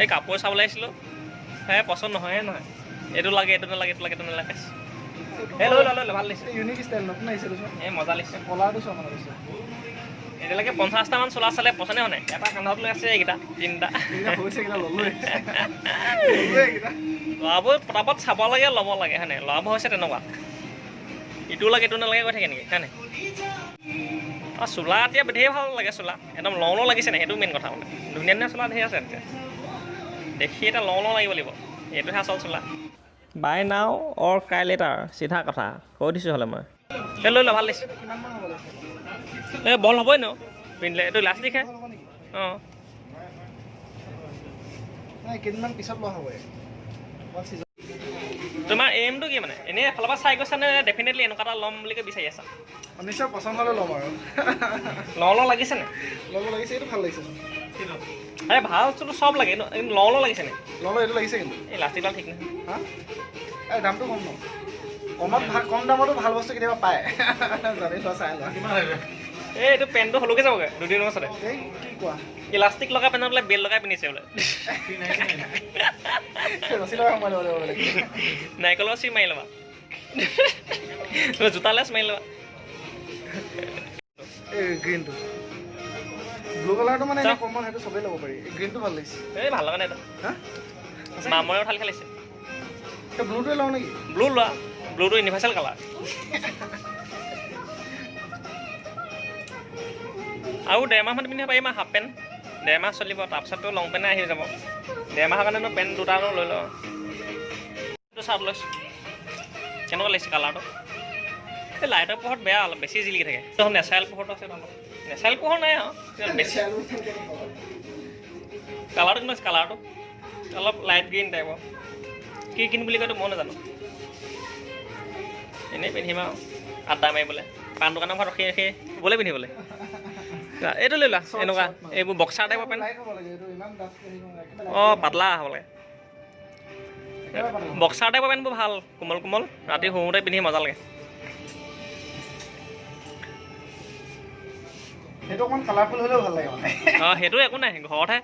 এই কাপোৰ চাবলৈ আহিছিলোঁ সেই পচন্দ নহয় এইটো লাগে এইটো নালাগে এইটো লাগে এইটো নালাগে এই লৈ ভাল লাগিছে ইউনিক ষ্টাইল নতুন আহিছে এই মজা লাগিছে কলাৰটো চোৱা মানে কৈছে এতিয়ালৈকে 50টামান চোলা চালে পচন্দে হোৱা নাই এটা কান্ধত লৈ আছে এইকেইটা তিনিটা ল'ৰাবোৰ পটাপট চাব লাগে ল'ব লাগে হয় নাই ল'ৰাবোৰ হৈছে তেনেকুৱা ইটো লাগে এইটো নালাগে কৈ থাকে নেকি হয় নাই আৰু চোলা এতিয়া ধেৰ ভাল লাগে চোলা একদম লওঁ লাগিছে নাই সেইটো মেইন কথা মানে ধুনীয়া ধুনীয়া চোলা ধেৰ আছে এতিয়া দেখি এটা লওঁ লাগিব এইটোহে আচল চোলা বাই নাও অৰ ক্ৰাই লেটাৰ চিধা কথা কৈ দিছোঁ হ'লে মই এই লৈ ল ভাল লাগিছে এই বল হ'বই ন পিন্ধিলে এইটো ইলাষ্টিকহে অঁ কেইদিনমান পিছত লোৱা হ'ব তোমাৰ এইমটো কি মানে এনেই এফালৰ পৰা চাই গৈছা নে ডেফিনেটলি এনেকুৱা এটা ল'ম বুলিকৈ বিচাৰি আছা নিশ্চয় পচন্দ হ'লে ল'ম আৰু লওঁ লাগিছে নে ল'ব লাগিছে এইটো ভাল লাগিছে আৰে ভাল বস্তুটো চব লাগে লওঁ লাগিছে নে এইটো লাগিছে কিন্তু এই লাষ্টিকডাল ঠিক নহয় হা এই দামটো কম ন কম দামতো ভাল বস্তু কেতিয়াবা পায় জানি লোৱা চাই লোৱা এই এইটো পেণ্টটো হ'লকৈ যাবগৈ দুদিনৰ পাছতে এই কি কোৱা ইলাষ্টিক লগাই পেণ্টত বোলে বেল্ট লগাই পিন্ধিছে বোলে ৰছী লগাই সোমাই ল'ব লাগিব নাৰিকলৰ চিপ মাৰি ল'বা জোতা লেছ মাৰি ল'বা এই গ্ৰীণটো ব্লু কালাৰটো মানে কমন সেইটো চবেই ল'ব পাৰি গ্ৰীণটো ভাল লাগিছে এই ভাল লগা নাই হা মামৰে উঠালি খেলিছে ব্লুটোৱে লওঁ নেকি ব্লু লোৱা ব্লুটো ইউনিভাৰ্চেল কালাৰ আৰু 1.5 মাহমান পিন্ধিব পাৰিম হাফ পেণ্ট 1.5 মাহ চলিব তাৰপিছততো লং পেণ্টে আহি যাব 1.5 মাহৰ কাৰণেনো পেণ্ট দুটা লৈ লওঁ এইটো চাৰ্ট লৈছোঁ কেনেকুৱা লাগিছে কালাৰটো এই লাইটৰ পোহৰত বেয়া অলপ বেছি জিলিকি থাকে নেচাৰেল পোহৰটো আছে অলপ নেচাৰেল পোহৰ নাই আৰু বেছি কালাৰটো কিন্তু কালাৰটো অলপ লাইট গ্ৰীণ টাইপৰ কি কিন বুলি কয়তো মই নাজানো এনেই পিন্ধিম আৰু আড্ডা মাৰিবলৈ পাণ দোকানৰ ঘৰত ৰখি ৰখি গ'লে পিন্ধিবলৈ এইটো লৈ লোৱা এনেকুৱা এইবোৰ বক্সাৰ টাইপৰ পেণ্ট অঁ পাতলা হ'ব লাগে বক্সাৰ টাইপৰ পেণ্টবোৰ ভাল কোমল কোমল ৰাতি শুওঁতে পিন্ধি মজা লাগে সেইটো অকণমান কালাৰফুল হ'লেও ভাল লাগে মানে অঁ সেইটো একো নাই ঘৰতহে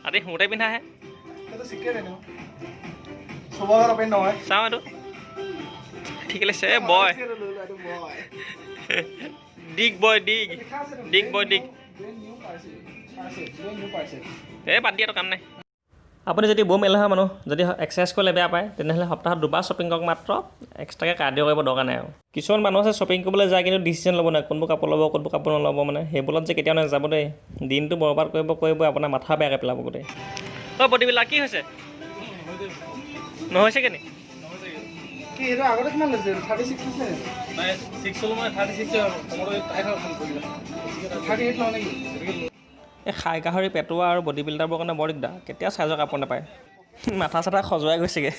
ৰাতি শুওঁতে পিন্ধাহে সেইটো চিক্ৰেট এনেও চবৰ ঘৰৰ পেণ্ট নহয় চাওঁ এইটো ঠিক লাগিছে এই বয় ডিগ বয় ডিগ ডিগ বয় ডিগ এই বাদ দিয়াটো কাম নাই আপুনি যদি বম এলেহুৱা মানুহ যদি এক্সাৰচাইজ কৰিলে বেয়া পায় তেনেহ'লে সপ্তাহত 2 বাৰ শ্বপিং কৰক মাত্ৰ এক্সট্ৰাকৈ কাৰ্ডিঅ' কৰিব দৰকাৰ নাই আৰু কিছুমান মানুহ আছে শ্বপিং কৰিবলৈ যায় কিন্তু ডিচিশ্যন ল'ব নাই কোনবোৰ কাপোৰ ল'ব কোনবোৰ কাপোৰ নল'ব মানে সেইবোৰত যে কেতিয়াও নাযাব দেই দিনটো বৰবাদ কৰিব আপোনাৰ মাথা বেয়াকৈ পেলাব গোটেই তই বডিবিলাক কি হৈছে নহৈছে কেনে কি সেইটো আগতে কিমান লৈছে 36 লৈছে নাই 6 চলো মানে 36 কমৰে টাইট ফোন কৰিলা 38 লওঁ নেকি এই খাই গাহৰি পেটোৱা আৰু বডি বিল্ডাৰবোৰৰ কাৰণে বৰ দিগদাৰ কেতিয়া চাইজৰ কাপোৰ নাপায় মাথা চাথা খজুৱাই গৈছেগৈ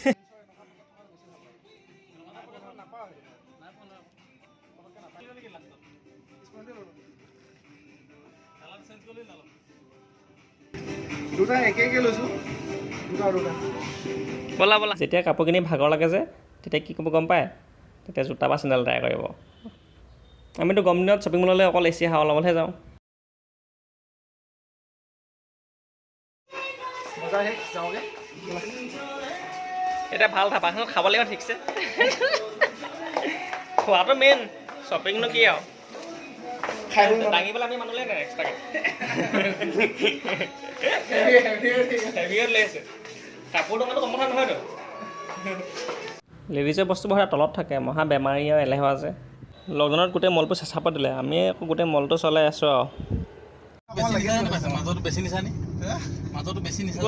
দুটা একে লৈছোঁ দুটা ব'লা যেতিয়া কাপোৰ কিনি ভাগৰ লাগে যে তেতিয়া কি ক'ব গম পায় তেতিয়া জোতা বা চেণ্ডেল ট্ৰাই কৰিব আমিতো গৰম দিনত শ্বপিং মললৈ অকল এচি হাৱা ল'বলৈহে যাওঁ এতিয়া ভাল ধাবাখনত খাব লাগিব ঠিকছে খোৱাটো মেইন শ্বপিংনো কি আৰু দাঙিবলৈ আমি মানুহলৈ নাই এক্সট্ৰাকৈ হেভিয়ত লৈ আছে কাপোৰ দোকানটো কম কথা নহয়তো লেডিজৰ বস্তুবোৰ সদায় তলত থাকে মহা বেমাৰী আৰু এলেহুৱা আছে লকডাউনত গোটেই মলবোৰ চেঁচাব দিলে আমি আকৌ গোটেই মলটো চলাই আছোঁ আৰু মাজতো বেছি নিচা নি মাজতো বেছি নিচা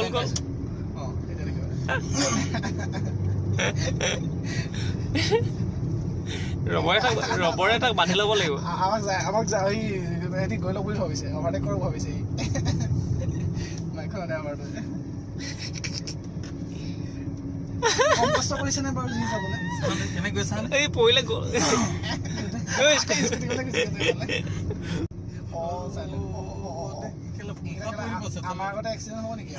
ৰবৰে তাক বান্ধি ল'ব লাগিব আমাক সিহঁতি গৈ লওক বুলি ভাবিছে অভাৰটেক কৰক ভাবিছে মাইখন আমাৰটো কম কষ্ট কৰিছেনে বাৰু যি যাবলৈ কেনেকৈ গৈছা এই পৰিলে গ'ল আমাৰ আগতে এক্সিডেণ্ট হ'ব নেকি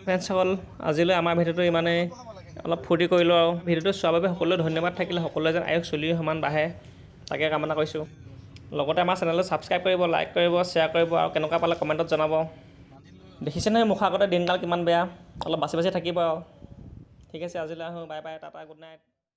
ফ্ৰেণ্ডছসকল আজিলৈ আমাৰ ভিডিঅ'টো ইমানেই অলপ ফূৰ্তি কৰিলোঁ আৰু ভিডিঅ'টো চোৱাৰ বাবে সকলোৱে ধন্যবাদ থাকিলে সকলোৱে যেন আয়ুস চলিও সমান বাঢ়ে তাকে কামনা কৰিছোঁ লগতে আমাৰ চেনেলটো ছাবস্ক্ৰাইব কৰিব, লাইক কৰিব, শ্বেয়াৰ কৰিব আৰু কেনেকুৱা পালে কমেণ্টত জনাব। দেখিছে নহয় মুখৰ আগতে দিনকাল কিমান বেয়া, অলপ বাচি বাচি থাকিব আৰু। ঠিক আছে আজিলৈ আহোঁ, bye bye, Tata, good night.